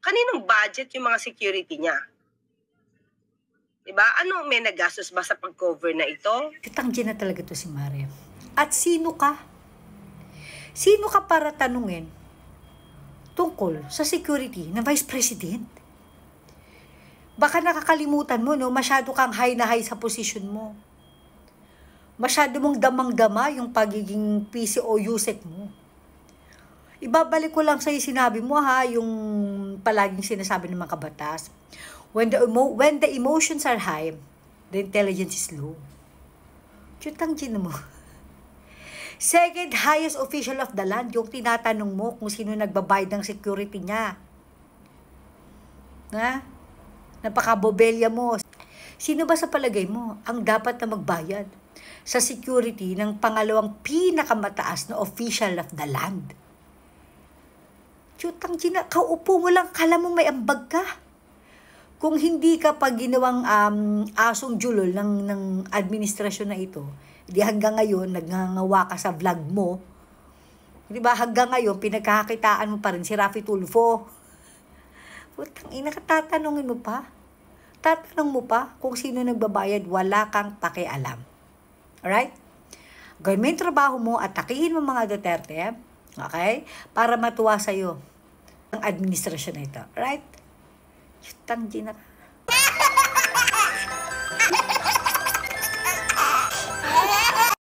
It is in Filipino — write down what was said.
Kaninong budget yung mga security niya? Diba? Ano, may nagastos ba sa pag-cover na ito? Tanggi na talaga to si Mario. At sino ka? Sino ka para tanungin tungkol sa security ng Vice President? Baka nakakalimutan mo, no? Masyado kang high na high sa posisyon mo. Masyado mong damang-dama yung pagiging PCO USEC mo. Ibabalik ko lang sa'yo sinabi mo ha, yung palaging sinasabi ng mga kabatas. When the emotions are high, the intelligence is low. Chutang gina mo. Second highest official of the land, yung tinatanong mo kung sino nagbabayad ng security niya. Na? Napakabobelya mo. Sino ba sa palagay mo ang dapat na magbayad sa security ng pangalawang pinakamataas na official of the land? Chutang gina, kaupo mo lang, kala mo may ambag ka. Kung hindi ka pa ginawang asong julol ng administrasyon na ito, di hanggang ngayon, nagngangawa ka sa vlog mo, di ba hanggang ngayon, pinagkakakitaan mo pa rin si Raffy Tulfo. Putang ina, tatanungin mo pa? Tatanong mo pa kung sino nagbabayad, wala kang pakialam. Alright? Gawin mo yung trabaho mo at takihin mo mga Duterte, okay? Para matuwa sa'yo ang administrasyon na ito. Alright? Chutang gina ka.